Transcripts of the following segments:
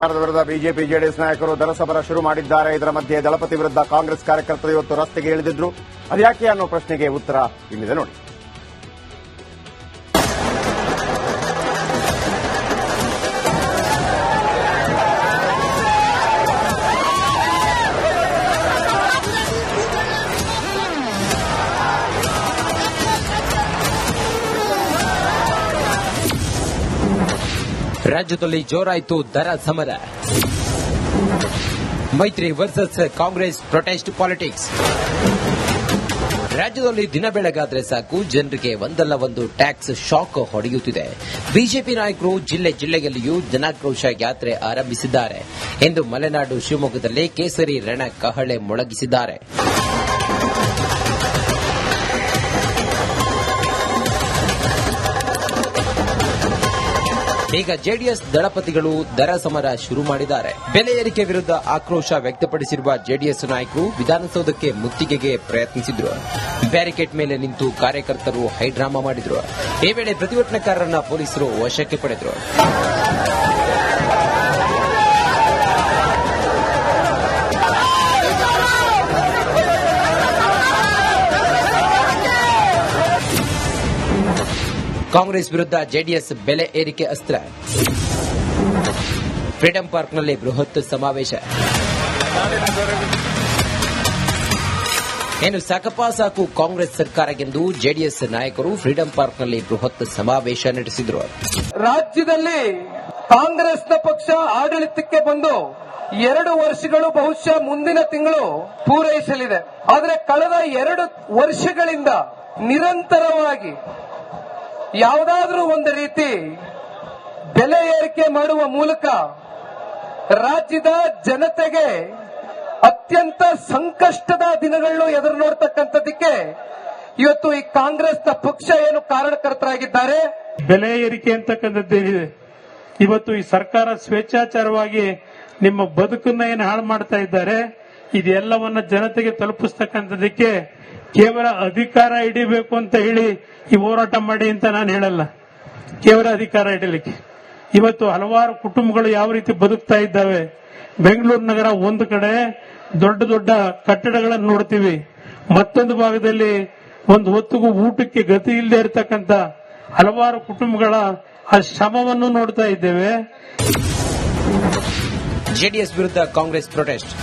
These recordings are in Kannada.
ವಿರುದ್ಧ ಬಿಜೆಪಿ ಜೆಡಿಎಸ್ ನಾಯಕರು ದರ ಸಮರ ಶುರು ಮಾಡಿದ್ದಾರೆ. ಇದರ ಮಧ್ಯೆ ದಳಪತಿ ವಿರುದ್ಧ ಕಾಂಗ್ರೆಸ್ ಕಾರ್ಯಕರ್ತರು ಇವತ್ತು ರಸ್ತೆಗೆ ಇಳಿದಿದ್ರು. ಅದ್ಯಾಕೆ ಅನ್ನೋ ಪ್ರಶ್ನೆಗೆ ಉತ್ತರ ಇಲ್ಲಿದೆ ನೋಡಿ. ರಾಜ್ಯದಲ್ಲಿ ಜೋರಾಯಿತು ದರ ಸಮರ. ಮೈತ್ರಿ ವರ್ಸಸ್ ಕಾಂಗ್ರೆಸ್ ಪ್ರೊಟೆಸ್ಟ್ ಪಾಲಿಟಿಕ್ಸ್. ರಾಜ್ಯದಲ್ಲಿ ದಿನ ಬೆಳಗಾದ್ರೆ ಸಾಕು ಜನರಿಗೆ ಒಂದಲ್ಲ ಒಂದು ಟ್ಯಾಕ್ಸ್ ಶಾಕ್ ಹೊಡೆಯುತ್ತಿದೆ. ಬಿಜೆಪಿ ನಾಯಕರು ಜಿಲ್ಲೆಯಲ್ಲಿಯೂ ಜನಾಕ್ರೋಶ ಯಾತ್ರೆ ಆರಂಭಿಸಿದ್ದಾರೆ. ಇಂದು ಮಲೆನಾಡು ಶಿವಮೊಗ್ಗದಲ್ಲಿ ಕೇಸರಿ ರಣ ಕಹಳೆ ಮೊಳಗಿಸಿದ್ದಾರೆ. ಈಗ ಜೆಡಿಎಸ್ ದಳಪತಿಗಳು ದರ ಸಮರ ಶುರು ಮಾಡಿದ್ದಾರೆ. ಬೆಲೆ ಏರಿಕೆ ವಿರುದ್ಧ ಆಕ್ರೋಶ ವ್ಯಕ್ತಪಡಿಸಿರುವ ಜೆಡಿಎಸ್ ನಾಯಕರು ವಿಧಾನಸೌಧಕ್ಕೆ ಮುತ್ತಿಗೆಗೆ ಪ್ರಯತ್ನಿಸಿದ್ರು. ಬ್ಯಾರಿಕೇಡ್ ಮೇಲೆ ನಿಂತು ಕಾರ್ಯಕರ್ತರು ಹೈಡ್ರಾಮಾ ಮಾಡಿದ್ರು. ಈ ವೇಳೆ ಪ್ರತಿಭಟನಾಕಾರರನ್ನ ಪೊಲೀಸರು ವಶಕ್ಕೆ ಪಡೆದರು. ಕಾಂಗ್ರೆಸ್ ವಿರುದ್ಧ ಜೆಡಿಎಸ್ ಬೆಲೆ ಏರಿಕೆ ಅಸ್ತ್ರ. ಫ್ರೀಡಂ ಪಾರ್ಕ್ನಲ್ಲಿ ಬೃಹತ್ ಸಮಾವೇಶ. ಏನು ಸಾಕಪ್ಪ ಸಾಕು ಕಾಂಗ್ರೆಸ್ ಸರ್ಕಾರ ಎಂದು ಜೆಡಿಎಸ್ ನಾಯಕರು ಫ್ರೀಡಂ ಪಾರ್ಕ್ನಲ್ಲಿ ಬೃಹತ್ ಸಮಾವೇಶ ನಡೆಸಿದರು. ರಾಜ್ಯದಲ್ಲಿ ಕಾಂಗ್ರೆಸ್ನ ಪಕ್ಷ ಆಡಳಿತಕ್ಕೆ ಬಂದು 2 ವರ್ಷಗಳು ಬಹುಶಃ ಮುಂದಿನ ತಿಂಗಳು ಪೂರೈಸಲಿದೆ. ಆದರೆ ಕಳೆದ 2 ವರ್ಷಗಳಿಂದ ನಿರಂತರವಾಗಿ ಯಾವುದಾದ್ರೂ ಒಂದು ರೀತಿ ಬೆಲೆ ಏರಿಕೆ ಮಾಡುವ ಮೂಲಕ ರಾಜ್ಯದ ಜನತೆಗೆ ಅತ್ಯಂತ ಸಂಕಷ್ಟದ ದಿನಗಳನ್ನು ಎದುರು ನೋಡ್ತಕ್ಕಂಥದ್ದಕ್ಕೆ ಇವತ್ತು ಈ ಕಾಂಗ್ರೆಸ್ನ ಪಕ್ಷ ಏನು ಕಾರಣಕರ್ತರಾಗಿದ್ದಾರೆ. ಬೆಲೆ ಏರಿಕೆ ಅಂತಕ್ಕಂಥದ್ದೇನಿದೆ, ಇವತ್ತು ಈ ಸರ್ಕಾರ ಸ್ವೇಚ್ಛಾಚಾರವಾಗಿ ನಿಮ್ಮ ಬದುಕನ್ನ ಏನು ಹಾಳು ಮಾಡ್ತಾ ಇದ್ದಾರೆ, ಇದೆಲ್ಲವನ್ನ ಜನತೆಗೆ ತಲುಪಿಸ್ತಕ್ಕಂಥದ್ದಕ್ಕೆ ಕೇವಲ ಅಧಿಕಾರ ಹಿಡಿಬೇಕು ಅಂತ ಹೇಳಿ ಈ ಹೋರಾಟ ಮಾಡಿ ಅಂತ ನಾನು ಹೇಳಲ್ಲ. ಕೇವಲ ಅಧಿಕಾರ ಹಿಡಿಲಿಕ್ಕೆ ಇವತ್ತು ಹಲವಾರು ಕುಟುಂಬಗಳು ಯಾವ ರೀತಿ ಬದುಕ್ತಾ ಇದ್ದಾವೆ. ಬೆಂಗಳೂರು ನಗರ ಒಂದು ಕಡೆ ದೊಡ್ಡ ದೊಡ್ಡ ಕಟ್ಟಡಗಳನ್ನು ನೋಡ್ತೀವಿ, ಮತ್ತೊಂದು ಭಾಗದಲ್ಲಿ ಒಂದು ಹೊತ್ತಿಗೂ ಊಟಕ್ಕೆ ಗತಿ ಇಲ್ಲದೆ ಇರತಕ್ಕಂತ ಹಲವಾರು ಕುಟುಂಬಗಳ ಆ ಶ್ರಮವನ್ನು ನೋಡ್ತಾ ಇದ್ದೇವೆ. ಜೆಡಿಎಸ್ ವಿರುದ್ಧ ಕಾಂಗ್ರೆಸ್ ಪ್ರೊಟೆಸ್ಟ್.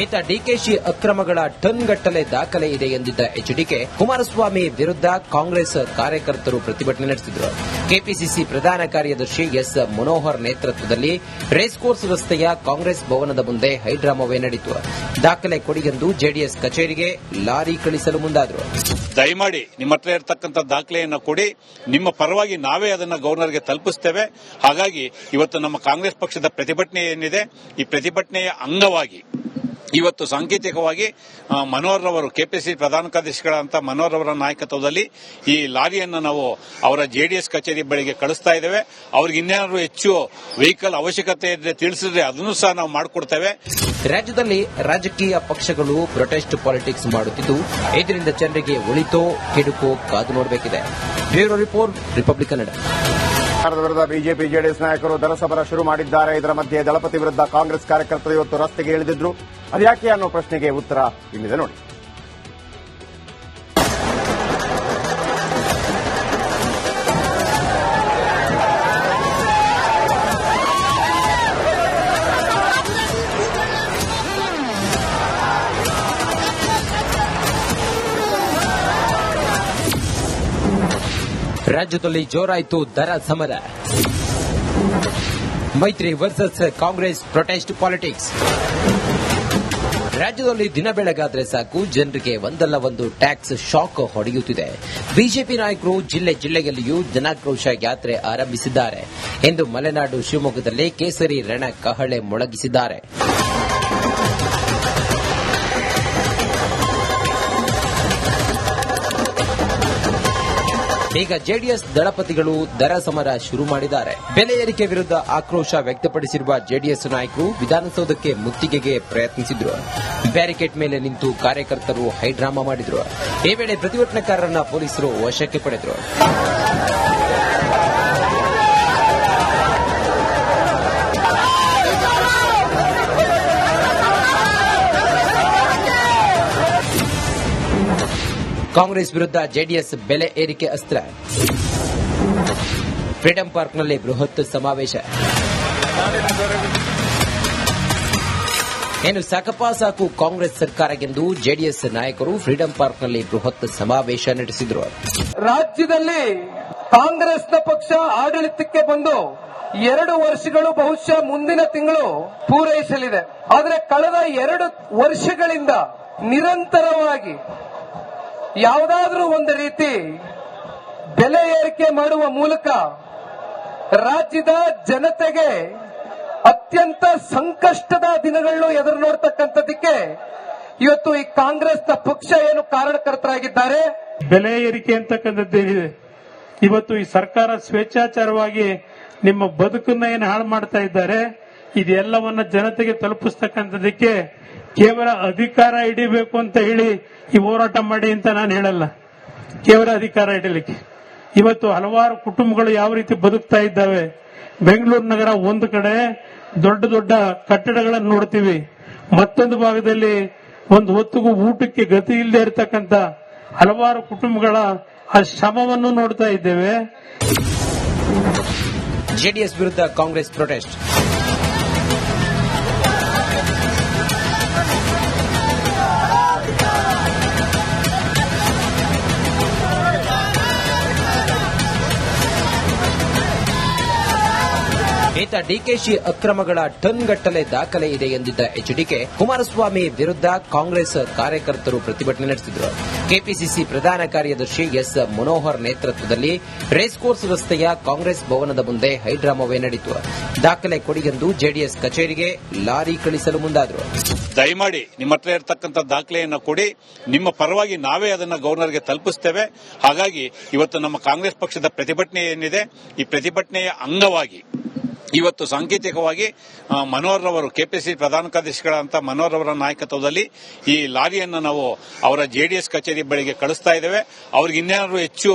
ಈತ ಡಿಕೆಶಿ ಅಕ್ರಮಗಳ ಟನ್ಗಟ್ಟಲೆ ದಾಖಲೆ ಇದೆ ಎಂದಿದ್ದ ಎಚ್ಡಿಕೆ ಕುಮಾರಸ್ವಾಮಿ ವಿರುದ್ಧ ಕಾಂಗ್ರೆಸ್ ಕಾರ್ಯಕರ್ತರು ಪ್ರತಿಭಟನೆ ನಡೆಸಿದರು. ಕೆಪಿಸಿಸಿ ಪ್ರಧಾನ ಕಾರ್ಯದರ್ಶಿ ಎಸ್ ಮನೋಹರ್ ನೇತೃತ್ವದಲ್ಲಿ ರೇಸ್ಕೋರ್ಸ್ ರಸ್ತೆಯ ಕಾಂಗ್ರೆಸ್ ಭವನದ ಮುಂದೆ ಹೈಡ್ರಾಮಾವೇ ನಡೆಯಿತು. ದಾಖಲೆ ಕೊಡಿ ಎಂದು ಜೆಡಿಎಸ್ ಕಚೇರಿಗೆ ಲಾರಿ ಕಳಿಸಲು ಮುಂದಾದರು. ದಯಮಾಡಿ ನಿಮ್ಮ ಹತ್ರ ಇರತಕ್ಕಂಥ ದಾಖಲೆಯನ್ನು ಕೊಡಿ, ನಿಮ್ಮ ಪರವಾಗಿ ನಾವೇ ಅದನ್ನು ಗವರ್ನರ್ಗೆ ತಲುಪಿಸುತ್ತೇವೆ. ಹಾಗಾಗಿ ಇವತ್ತು ನಮ್ಮ ಕಾಂಗ್ರೆಸ್ ಪಕ್ಷದ ಪ್ರತಿಭಟನೆ ಏನಿದೆ, ಈ ಪ್ರತಿಭಟನೆಯ ಅಂಗವಾಗಿ ಇವತ್ತು ಸಾಂಕೇತಿಕವಾಗಿ ಮನೋಹರ್ ಅವರು ಕೆಪಿಸಿಸಿ ಪ್ರಧಾನ ಕಾರ್ಯದರ್ಶಿಗಳಂತ ಮನೋಹರ್ ಅವರ ನಾಯಕತ್ವದಲ್ಲಿ ಈ ಲಾರಿಯನ್ನು ನಾವು ಅವರ ಜೆಡಿಎಸ್ ಕಚೇರಿ ಬಳಿಗೆ ಕಳಿಸ್ತಾ ಇದ್ದೇವೆ. ಅವ್ರಿಗೆ ಇನ್ನೇನಾದ್ರು ಹೆಚ್ಚು ವೆಹಿಕಲ್ ಅವಶ್ಯಕತೆ ಇದ್ರೆ ತಿಳಿಸಿದ್ರೆ ಅದನ್ನು ಸಹ ನಾವು ಮಾಡಿಕೊಡ್ತೇವೆ. ರಾಜ್ಯದಲ್ಲಿ ರಾಜಕೀಯ ಪಕ್ಷಗಳು ಪ್ರೊಟೆಸ್ಟ್ ಪಾಲಿಟಿಕ್ಸ್ ಮಾಡುತ್ತಿದ್ದು, ಇದರಿಂದ ಜನರಿಗೆ ಒಳಿತೋ ಕೆಡುಕೋ ಕಾದು ನೋಡಬೇಕಿದೆ. Bureau report, republic Kannada. ವಿರುದ್ಧ ಬಿಜೆಪಿ ಜೆಡಿಎಸ್ ನಾಯಕರು ದರ ಸಮರ ಶುರು ಮಾಡಿದ್ದಾರೆ. ಇದರ ಮಧ್ಯೆ ದಳಪತಿ ವಿರುದ್ಧ ಕಾಂಗ್ರೆಸ್ ಕಾರ್ಯಕರ್ತರು ಇವತ್ತು ರಸ್ತೆಗೆ ಇಳಿದಿದ್ರು. ಅದ್ಯಾಕೆ ಅನ್ನೋ ಪ್ರಶ್ನೆಗೆ ಉತ್ತರ ಇಲ್ಲಿದೆ ನೋಡಿ. ರಾಜ್ಯದಲ್ಲಿ ಜೋರಾಯಿತು ದರ ಸಮರ. ಮೈತ್ರಿ ವರ್ಸಸ್ ಕಾಂಗ್ರೆಸ್ ಪ್ರೊಟೆಸ್ಟ್ ಪಾಲಿಟಿಕ್ಸ್. ರಾಜ್ಯದಲ್ಲಿ ದಿನ ಬೆಳಗಾದ್ರೆ ಸಾಕು ಜನರಿಗೆ ಒಂದಲ್ಲ ಒಂದು ಟ್ಯಾಕ್ಸ್ ಶಾಕ್ ಹೊಡೆಯುತ್ತಿದೆ. ಬಿಜೆಪಿ ನಾಯಕರು ಜಿಲ್ಲೆಯಲ್ಲಿಯೂ ಜನಾಕ್ರೋಶ ಯಾತ್ರೆ ಆರಂಭಿಸಿದ್ದಾರೆ. ಇಂದು ಮಲೆನಾಡು ಶಿವಮೊಗ್ಗದಲ್ಲಿ ಕೇಸರಿ ರಣ ಕಹಳೆ ಮೊಳಗಿಸಿದ್ದಾರೆ. ಈಗ ಜೆಡಿಎಸ್ ದಳಪತಿಗಳು ದರ ಸಮರ ಶುರು ಮಾಡಿದ್ದಾರೆ. ಬೆಲೆ ಏರಿಕೆ ವಿರುದ್ಧ ಆಕ್ರೋಶ ವ್ಯಕ್ತಪಡಿಸಿರುವ ಜೆಡಿಎಸ್ ನಾಯಕರು ವಿಧಾನಸೌಧಕ್ಕೆ ಮುತ್ತಿಗೆಗೆ ಪ್ರಯತ್ನಿಸಿದ್ರು. ಬ್ಯಾರಿಕೇಡ್ ಮೇಲೆ ನಿಂತು ಕಾರ್ಯಕರ್ತರು ಹೈಡ್ರಾಮಾ ಮಾಡಿದ್ರು. ಈ ವೇಳೆ ಪ್ರತಿಭಟನಾಕಾರರನ್ನ ಪೊಲೀಸರು ವಶಕ್ಕೆ ಪಡೆದರು. ಕಾಂಗ್ರೆಸ್ ವಿರುದ್ಧ ಜೆಡಿಎಸ್ ಬೆಲೆ ಏರಿಕೆ ಅಸ್ತ್ರ. ಫ್ರೀಡಂ ಪಾರ್ಕ್ನಲ್ಲಿ ಬೃಹತ್ ಸಮಾವೇಶ. ಏನು ಸಾಕಪ್ಪ ಸಾಕು ಕಾಂಗ್ರೆಸ್ ಸರ್ಕಾರಕ್ಕೆಂದು ಜೆಡಿಎಸ್ ನಾಯಕರು ಫ್ರೀಡಂ ಪಾರ್ಕ್ನಲ್ಲಿ ಬೃಹತ್ ಸಮಾವೇಶ ನಡೆಸಿದರು. ರಾಜ್ಯದಲ್ಲಿ ಕಾಂಗ್ರೆಸ್ನ ಪಕ್ಷ ಆಡಳಿತಕ್ಕೆ ಬಂದು 2 ವರ್ಷಗಳು ಬಹುಶಃ ಮುಂದಿನ ತಿಂಗಳು ಪೂರೈಸಲಿದೆ. ಆದರೆ ಕಳೆದ 2 ವರ್ಷಗಳಿಂದ ನಿರಂತರವಾಗಿ ಯಾವುದಾದ್ರೂ ಒಂದು ರೀತಿ ಬೆಲೆ ಏರಿಕೆ ಮಾಡುವ ಮೂಲಕ ರಾಜ್ಯದ ಜನತೆಗೆ ಅತ್ಯಂತ ಸಂಕಷ್ಟದ ದಿನಗಳನ್ನು ಎದುರು ನೋಡ್ತಕ್ಕಂಥದ್ದಕ್ಕೆ ಇವತ್ತು ಈ ಕಾಂಗ್ರೆಸ್ನ ಪಕ್ಷ ಏನು ಕಾರಣಕರ್ತರಾಗಿದ್ದಾರೆ. ಬೆಲೆ ಏರಿಕೆ ಅಂತಕ್ಕಂಥದ್ದೇನಿದೆ, ಇವತ್ತು ಈ ಸರ್ಕಾರ ಸ್ವೇಚ್ಛಾಚಾರವಾಗಿ ನಿಮ್ಮ ಬದುಕನ್ನ ಏನು ಹಾಳು ಮಾಡ್ತಾ ಇದ್ದಾರೆ, ಇದೆಲ್ಲವನ್ನ ಜನತೆಗೆ ತಲುಪಿಸ್ತಕ್ಕಂಥದ್ದಕ್ಕೆ ಕೇವಲ ಅಧಿಕಾರ ಹಿಡಿಬೇಕು ಅಂತ ಹೇಳಿ ಈ ಹೋರಾಟ ಮಾಡಿ ಅಂತ ನಾನು ಹೇಳಲ್ಲ. ಕೇವಲ ಅಧಿಕಾರ ಹಿಡಿಲಿಕ್ಕೆ ಇವತ್ತು ಹಲವಾರು ಕುಟುಂಬಗಳು ಯಾವ ರೀತಿ ಬದುಕ್ತಾ ಇದ್ದಾವೆ. ಬೆಂಗಳೂರು ನಗರ ಒಂದು ಕಡೆ ದೊಡ್ಡ ದೊಡ್ಡ ಕಟ್ಟಡಗಳನ್ನು ನೋಡ್ತೀವಿ, ಮತ್ತೊಂದು ಭಾಗದಲ್ಲಿ ಒಂದು ಹೊತ್ತಿಗೂ ಊಟಕ್ಕೆ ಗತಿ ಇಲ್ಲದೆ ಇರತಕ್ಕಂತ ಹಲವಾರು ಕುಟುಂಬಗಳ ಆ ಶ್ರಮವನ್ನು ನೋಡ್ತಾ ಇದ್ದೇವೆ. ಜೆಡಿಎಸ್ ವಿರುದ್ಧ ಕಾಂಗ್ರೆಸ್ ಪ್ರೊಟೆಸ್ಟ್. ಈತ ಡಿಕೆಶಿ ಅಕ್ರಮಗಳ ಟನ್ ಗಟ್ಟಲೆ ದಾಖಲೆ ಇದೆ ಎಂದಿದ್ದ ಎಚ್ಡಿಕೆ ಕುಮಾರಸ್ವಾಮಿ ವಿರುದ್ಧ ಕಾಂಗ್ರೆಸ್ ಕಾರ್ಯಕರ್ತರು ಪ್ರತಿಭಟನೆ ನಡೆಸಿದರು. ಕೆಪಿಸಿಸಿ ಪ್ರಧಾನ ಕಾರ್ಯದರ್ಶಿ ಎಸ್ ಮನೋಹರ್ ನೇತೃತ್ವದಲ್ಲಿ ರೇಸ್ ಕೋರ್ಸ್ ರಸ್ತೆಯ ಕಾಂಗ್ರೆಸ್ ಭವನದ ಮುಂದೆ ಹೈಡ್ರಾಮಾವೇ ನಡೆಯಿತು. ದಾಖಲೆ ಕೊಡಿಗೆಂದು ಜೆಡಿಎಸ್ ಕಚೇರಿಗೆ ಲಾರಿ ಕಳಿಸಲು ಮುಂದಾದರು. ದಯಮಾಡಿ ನಿಮ್ಮ ಹತ್ರ ಇರತಕ್ಕಂಥ ದಾಖಲೆಯನ್ನು ಕೊಡಿ, ನಿಮ್ಮ ಪರವಾಗಿ ನಾವೇ ಅದನ್ನು ಗವರ್ನರ್ಗೆ ತಲುಪಿಸ್ತೇವೆ. ಹಾಗಾಗಿ ಇವತ್ತು ನಮ್ಮ ಕಾಂಗ್ರೆಸ್ ಪಕ್ಷದ ಪ್ರತಿಭಟನೆ ಏನಿದೆ, ಈ ಪ್ರತಿಭಟನೆಯ ಅಂಗವಾಗಿ ಇವತ್ತು ಸಾಂಕೇತಿಕವಾಗಿ ಮನೋಹರ್ ಅವರು ಕೆಪಿಸಿಸಿ ಪ್ರಧಾನ ಕಾರ್ಯದರ್ಶಿಗಳಂತ ಮನೋಹರ್ ಅವರ ನಾಯಕತ್ವದಲ್ಲಿ ಈ ಲಾರಿಯನ್ನು ನಾವು ಅವರ ಜೆಡಿಎಸ್ ಕಚೇರಿ ಬಳಿಗೆ ಕಳಿಸ್ತಾ ಇದ್ದೇವೆ. ಅವ್ರಿಗೆ ಇನ್ನೇನಾದ್ರು ಹೆಚ್ಚು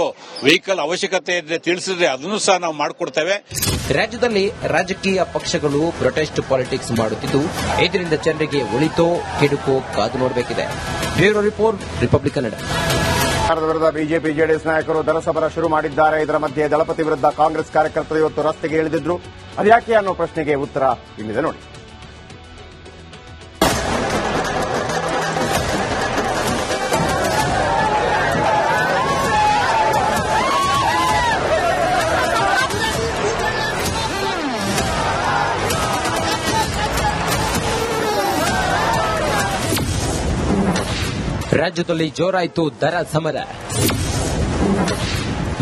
ವೆಹಿಕಲ್ ಅವಶ್ಯಕತೆ ಇದ್ರೆ ತಿಳಿಸಿದ್ರೆ ಅದನ್ನು ಸಹ ನಾವು ಮಾಡಿಕೊಡ್ತೇವೆ. ರಾಜ್ಯದಲ್ಲಿ ರಾಜಕೀಯ ಪಕ್ಷಗಳು ಪ್ರೊಟೆಸ್ಟ್ ಪಾಲಿಟಿಕ್ಸ್ ಮಾಡುತ್ತಿದ್ದು, ಇದರಿಂದ ಜನರಿಗೆ ಒಳಿತೋ ಕೆಡುಕೋ ಕಾದು ನೋಡಬೇಕಿದೆ. Bureau report, republic Kannada. ಸರ್ಕಾರದ ವಿರುದ್ಧ ಬಿಜೆಪಿ ಜೆಡಿಎಸ್ ನಾಯಕರು ದರ ಸಮರ ಶುರು ಮಾಡಿದ್ದಾರೆ. ಇದರ ಮಧ್ಯೆ ದಳಪತಿ ವಿರುದ್ಧ ಕಾಂಗ್ರೆಸ್ ಕಾರ್ಯಕರ್ತರು ಇವತ್ತು ರಸ್ತೆಗೆ ಇಳಿದಿದ್ರು. ಅದ್ಯಾಕೆ ಅನ್ನೋ ಪ್ರಶ್ನೆಗೆ ಉತ್ತರ ಇಲ್ಲಿದೆ ನೋಡಿ. ರಾಜ್ಯದಲ್ಲಿ ಜೋರಾಯಿತು ದರ ಸಮರ.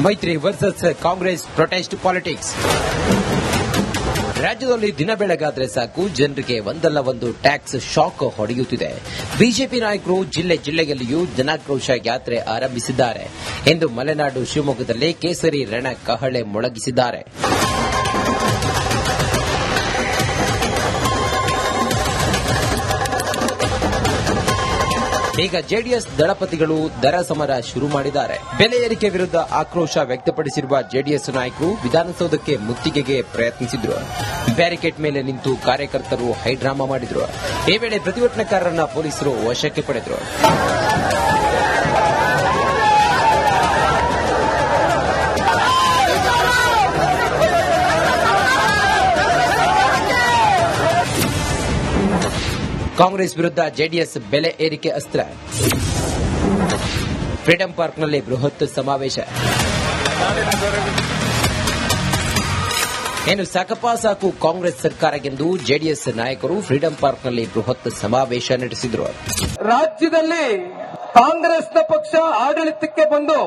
ಮೈತ್ರಿ ವರ್ಸಸ್ ಕಾಂಗ್ರೆಸ್ ಪ್ರೊಟೆಸ್ಟ್ ಪಾಲಿಟಿಕ್ಸ್. ರಾಜ್ಯದಲ್ಲಿ ದಿನ ಬೆಳಗಾದ್ರೆ ಸಾಕು ಜನರಿಗೆ ಒಂದಲ್ಲ ಒಂದು ಟ್ಯಾಕ್ಸ್ ಶಾಕ್ ಹೊಡೆಯುತ್ತಿದೆ. ಬಿಜೆಪಿ ನಾಯಕರು ಜಿಲ್ಲೆ ಜಿಲ್ಲೆಯಲ್ಲಿಯೂ ಜನಾಕ್ರೋಶ ಯಾತ್ರೆ ಆರಂಭಿಸಿದ್ದಾರೆ. ಇಂದು ಮಲೆನಾಡು ಶಿವಮೊಗ್ಗದಲ್ಲಿ ಕೇಸರಿ ರಣ ಕಹಳೆ ಮೊಳಗಿಸಿದ್ದಾರೆ. ಈಗ ಜೆಡಿಎಸ್ ದಳಪತಿಗಳು ದರ ಸಮರ ಶುರು ಮಾಡಿದ್ದಾರೆ. ಬೆಲೆ ಏರಿಕೆ ವಿರುದ್ಧ ಆಕ್ರೋಶ ವ್ಯಕ್ತಪಡಿಸಿರುವ ಜೆಡಿಎಸ್ ನಾಯಕರು ವಿಧಾನಸೌಧಕ್ಕೆ ಮುತ್ತಿಗೆಗೆ ಪ್ರಯತ್ನಿಸಿದ್ರು. ಬ್ಯಾರಿಕೇಡ್ ಮೇಲೆ ನಿಂತು ಕಾರ್ಯಕರ್ತರು ಹೈಡ್ರಾಮಾ ಮಾಡಿದ್ರು. ಈ ವೇಳೆ ಪ್ರತಿಭಟನಾಕಾರರನ್ನ ಪೊಲೀಸರು ವಶಕ್ಕೆ ಪಡೆದರು. ಕಾಂಗ್ರೆಸ್ ವಿರುದ್ಧ ಜೆಡಿಎಸ್ ಬೆಲೆ ಏರಿಕೆ ಅಸ್ತ್ರ. ಫ್ರೀಡಂ ಪಾರ್ಕ್ನಲ್ಲಿ ಬೃಹತ್ ಸಮಾವೇಶ. ಏನು ಸಾಕಪ್ಪ ಸಾಕು ಕಾಂಗ್ರೆಸ್ ಸರ್ಕಾರಕ್ಕೆಂದು ಜೆಡಿಎಸ್ ನಾಯಕರು ಫ್ರೀಡಂ ಪಾರ್ಕ್ನಲ್ಲಿ ಬೃಹತ್ ಸಮಾವೇಶ ನಡೆಸಿದರು. ರಾಜ್ಯದಲ್ಲಿ ಕಾಂಗ್ರೆಸ್ನ ಪಕ್ಷ ಆಡಳಿತಕ್ಕೆ ಬಂದು